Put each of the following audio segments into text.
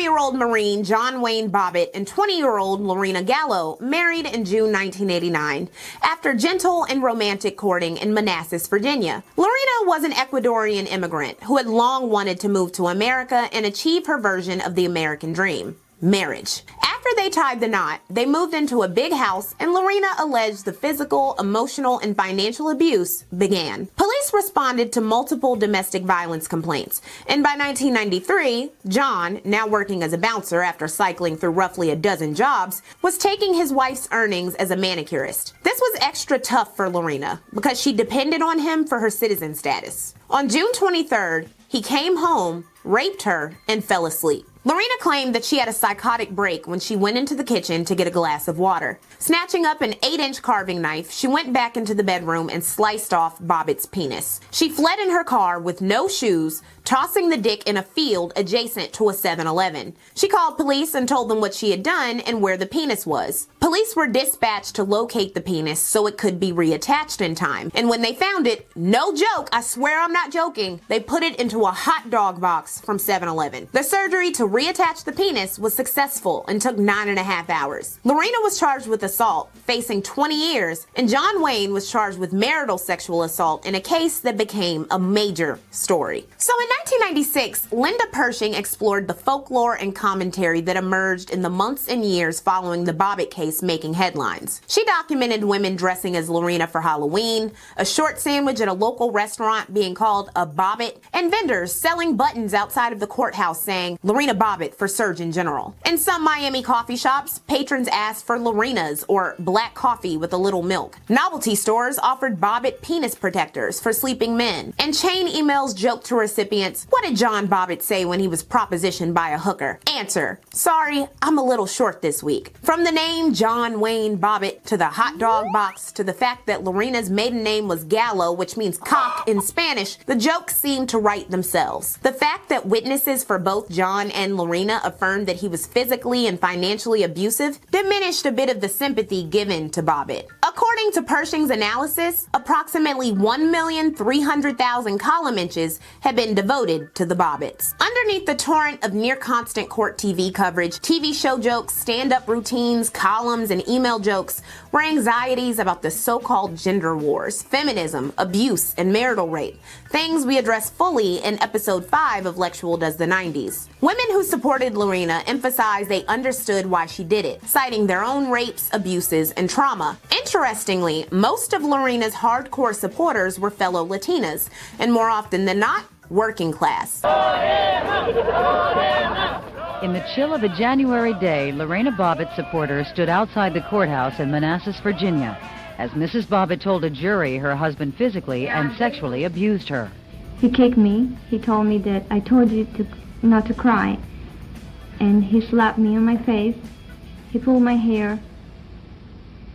24-year-old Marine John Wayne Bobbit and 20-year-old Lorena Gallo married in June 1989 after gentle and romantic courting in Manassas, Virginia. Lorena was an Ecuadorian immigrant who had long wanted to move to America and achieve her version of the American dream: marriage. After they tied the knot, they moved into a big house, and Lorena alleged the physical, emotional, and financial abuse began. Police responded to multiple domestic violence complaints, and by 1993, John, now working as a bouncer after cycling through roughly a dozen jobs, was taking his wife's earnings as a manicurist. This was extra tough for Lorena because she depended on him for her citizen status. On June 23rd, he came home, raped her, and fell asleep. Lorena claimed that she had a psychotic break when she went into the kitchen to get a glass of water. Snatching up an 8-inch carving knife, she went back into the bedroom and sliced off Bobbitt's penis. She fled in her car with no shoes, tossing the dick in a field adjacent to a 7-Eleven. She called police and told them what she had done and where the penis was. Police were dispatched to locate the penis so it could be reattached in time. And when they found it, no joke, I swear I'm not joking, they put it into a hot dog box from 7-Eleven. The surgery to reattach the penis was successful and took 9.5 hours. Lorena was charged with assault, facing 20 years, and John Wayne was charged with marital sexual assault in a case that became a major story. So in 1996, Linda Pershing explored the folklore and commentary that emerged in the months and years following the Bobbit case making headlines. She documented women dressing as Lorena for Halloween, a short sandwich at a local restaurant being called a Bobbit, and vendors selling buttons outside of the courthouse saying Lorena Bobbit for Surgeon General. In some Miami coffee shops, patrons asked for Lorena's or black coffee with a little milk. Novelty stores offered Bobbit penis protectors for sleeping men, and chain emails joked to recipients, "What did John Bobbit say when he was propositioned by a hooker?" Answer: "Sorry, I'm a little short this week." From the name John Wayne Bobbit to the hot dog box to the fact that Lorena's maiden name was Gallo, which means cock in Spanish, the jokes seemed to write themselves. The fact that witnesses for both John and Lorena affirmed that he was physically and financially abusive diminished a bit of the sympathy given to Bobbit. According to Pershing's analysis, approximately 1,300,000 column inches had been devoted to the Bobbits. Underneath the torrent of near-constant CourtTv coverage, TV show jokes, stand-up routines, columns, and email jokes were anxieties about the so-called gender wars, feminism, abuse, and marital rape, things we address fully in episode 5 of Lectual Does the 90s. Women who supported Lorena emphasized they understood why she did it, citing their own rapes, abuses, and trauma. Interestingly, most of Lorena's hardcore supporters were fellow Latinas, and more often than not, working class. In the chill of a January day, Lorena Bobbit supporters stood outside the courthouse in Manassas, Virginia, as Mrs. Bobbit told a jury her husband physically and sexually abused her. He kicked me. He told me that I told you not to cry. And he slapped me on my face. He pulled my hair.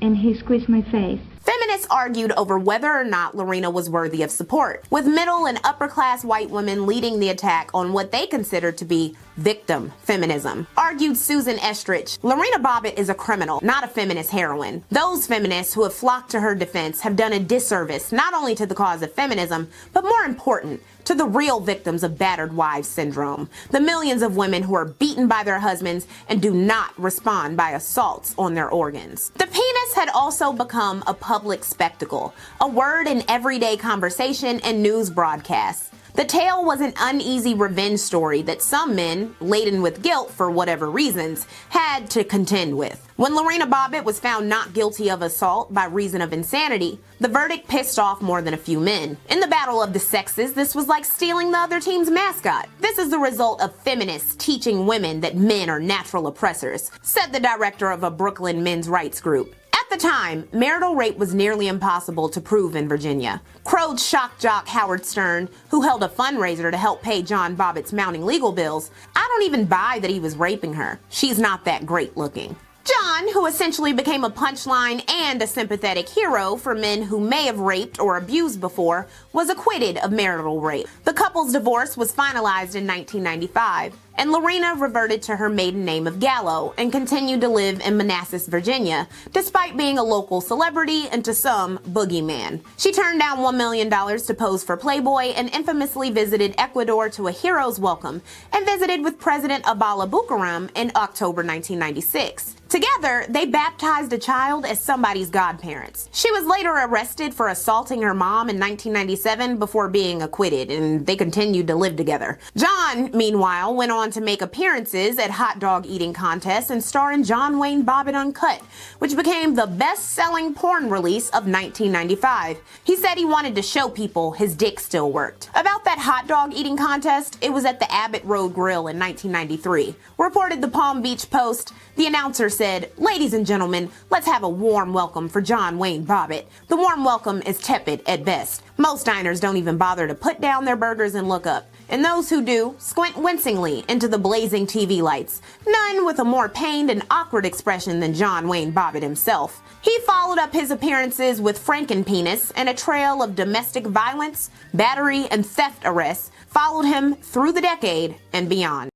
And he squeezed my face. Feminists argued over whether or not Lorena was worthy of support, with middle and upper-class white women leading the attack on what they considered to be victim feminism. Argued Susan Estrich, Lorena Bobbit is a criminal, not a feminist heroine. Those feminists who have flocked to her defense have done a disservice not only to the cause of feminism, but more important, to the real victims of battered wives syndrome, the millions of women who are beaten by their husbands and do not respond by assaults on their organs. The penis had also become a public spectacle, a word in everyday conversation and news broadcasts. The tale was an uneasy revenge story that some men, laden with guilt for whatever reasons, had to contend with. When Lorena Bobbit was found not guilty of assault by reason of insanity, the verdict pissed off more than a few men. In the battle of the sexes, this was like stealing the other team's mascot. This is the result of feminists teaching women that men are natural oppressors, said the director of a Brooklyn men's rights group. At the time, marital rape was nearly impossible to prove in Virginia. Crowed shock jock Howard Stern, who held a fundraiser to help pay John Bobbit's mounting legal bills, "I don't even buy that he was raping her. She's not that great looking." John, who essentially became a punchline and a sympathetic hero for men who may have raped or abused before, was acquitted of marital rape. The couple's divorce was finalized in 1995. and Lorena reverted to her maiden name of Gallo and continued to live in Manassas, Virginia, despite being a local celebrity and to some boogeyman. She turned down $1 million to pose for Playboy and infamously visited Ecuador to a hero's welcome and visited with President Abala Bucaram in October 1996. Together, they baptized a child as somebody's godparents. She was later arrested for assaulting her mom in 1997 before being acquitted, and they continued to live together. John, meanwhile, went on to make appearances at hot dog eating contests and star in John Wayne Bobbit Uncut, which became the best-selling porn release of 1995. He said he wanted to show people his dick still worked. About that hot dog eating contest, it was at the Abbott Road Grill in 1993. Reported the Palm Beach Post, the announcer said, "Ladies and gentlemen, let's have a warm welcome for John Wayne Bobbit. The warm welcome is tepid at best. Most diners don't even bother to put down their burgers and look up. And those who do squint wincingly into the blazing TV lights, none with a more pained and awkward expression than John Wayne Bobbit himself." He followed up his appearances with Frankenpenis, and a trail of domestic violence, battery, and theft arrests followed him through the decade and beyond.